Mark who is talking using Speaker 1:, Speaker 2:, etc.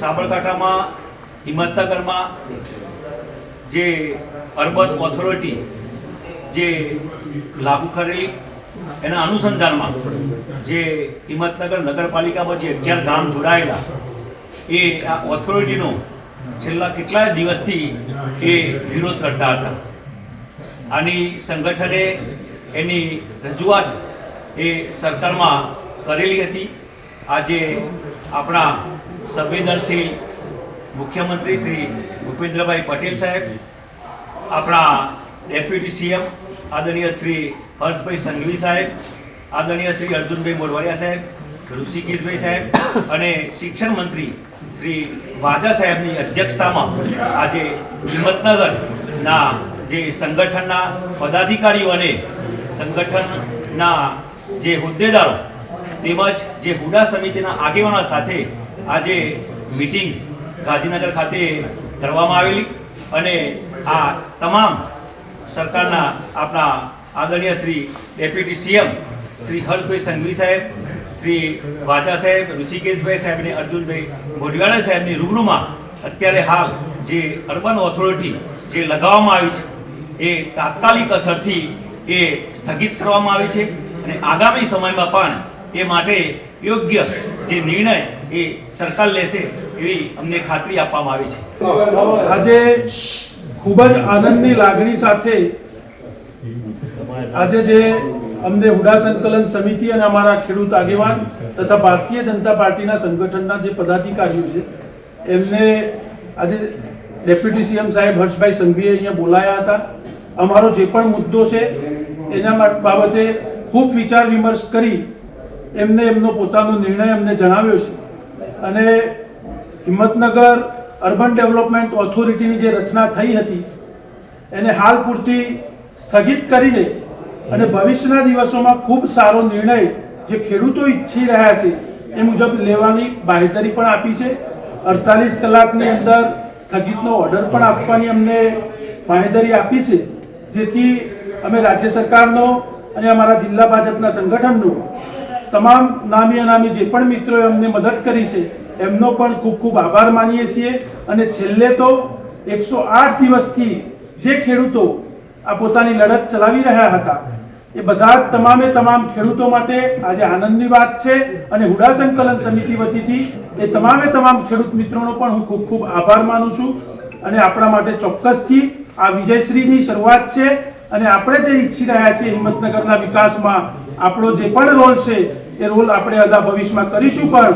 Speaker 1: સાબરકાંઠામાં હિંમતનગરમાં જે urban authority જે લાગુ કરેલી એના અનુસંધાનમાં જે હિંમતનગર નગરપાલિકામાં જે 11 ગામ જોડાયેલા એ આ ઓથોરિટીનો છેલ્લા કેટલાય દિવસથી એ વિરોધ કરતા હતા. આની સંગઠને એની રજૂઆત એ સરકારમાં કરેલી હતી. આજે આપણા સંવેદનશીલ મુખ્યમંત્રી શ્રી ભૂપેન્દ્રભાઈ પટેલ સાહેબ, આપણા ડેપ્યુટી સીએમ આદરણીય શ્રી હર્ષભાઈ સંઘવી સાહેબ, આદરણીય શ્રી અર્જુનભાઈ મોઢવાડિયા સાહેબ, ઋષિકેશભાઈ સાહેબ અને શિક્ષણ મંત્રી શ્રી વાજા સાહેબની અધ્યક્ષતામાં આજે હિંમતનગરના જે સંગઠનના પદાધિકારીઓ અને સંગઠનના જે હોદ્દેદારો તેમજ જે હુડા સમિતિના આગેવાનો સાથે આજે મીટિંગ ગાંધીનગર ખાતે કરવામાં આવેલી અને આ તમામ સરકારના આપણા આદરણીય શ્રી ડેપ્યુટી સીએમ શ્રી હર્ષભાઈ સંઘવી સાહેબ, શ્રી વાજા સાહેબ, ઋષિકેશભાઈ સાહેબ અને અર્જુનભાઈ મોઢવાડિયા સાહેબની રૂબરૂમાં અત્યારે હાલ જે અર્બન ઓથોરિટી જે લગાવવામાં આવી છે એ તાત્કાલિક અસરથી એ સ્થગિત કરવામાં આવી છે અને આગામી સમયમાં પણ એ માટે યોગ્ય જે નિર્ણય એ સરકાર લેશે એવી અમને ખાતરી આપવામાં આવી છે.
Speaker 2: આજે ખૂબ જ આનંદની લાગણી સાથે આજે જે અમને હુડા સંકલન સમિતિ અને અમારા ખેડૂત આગેવાન તથા ભારતીય જનતા પાર્ટીના સંગઠનના જે પદાધિકારીઓ છે એમને આજે ડેપ્યુટી સીએમ સાહેબ હર્ષભાઈ સંઘવીએ અહીંયા બોલાયા હતા. અમારો જે પણ મુદ્દો છે એના બાબતે ખૂબ વિચાર વિમર્શ કરી એમને એમનો પોતાનો નિર્ણય અમને જણાવ્યો છે અને હિંમતનગર અર્બન ડેવલપમેન્ટ ઓથોરિટીની જે રચના થઈ હતી એને હાલ પૂરતી સ્થગિત કરીને અને ભવિષ્યના દિવસોમાં ખૂબ સારો નિર્ણય જે ખેડૂતો ઈચ્છી રહ્યા છે એ મુજબ લેવાની બાંહેધરી પણ આપી છે. 48 કલાકની અંદર સ્થગિતનો ઓર્ડર પણ આપવાની અમને બાંહેધરી આપી છે, જેથી અમે રાજ્ય સરકારનો અને અમારા જિલ્લા ભાજપના સંગઠનનો તમામ નામી અનામી જે પણ મિત્રોએ અમને મદદ કરી છે એમનો પણ ખૂબ ખૂબ આભાર માનીએ છીએ. અને છેલ્લે તો 108 દિવસથી જે ખેડૂતો આ પોતાની લડત ચલાવી રહ્યા હતા એ બધા તમામ ખેડૂતો માટે આજે આનંદની વાત છે અને હુડા સંકલન સમિતિ વતીથી એ તમામ ખેડૂત મિત્રોનો પણ હું ખૂબ ખૂબ આભાર માનું છું. અને આપણા માટે ચોક્કસથી આ વિજયશ્રીની શરૂઆત છે અને આપણે જે ઈચ્છી રહ્યા છીએ હિંમતનગરના વિકાસમાં આપણો જે પણ રોલ છે એ રોલ આપણે અદા ભવિષ્યમાં કરીશું. પણ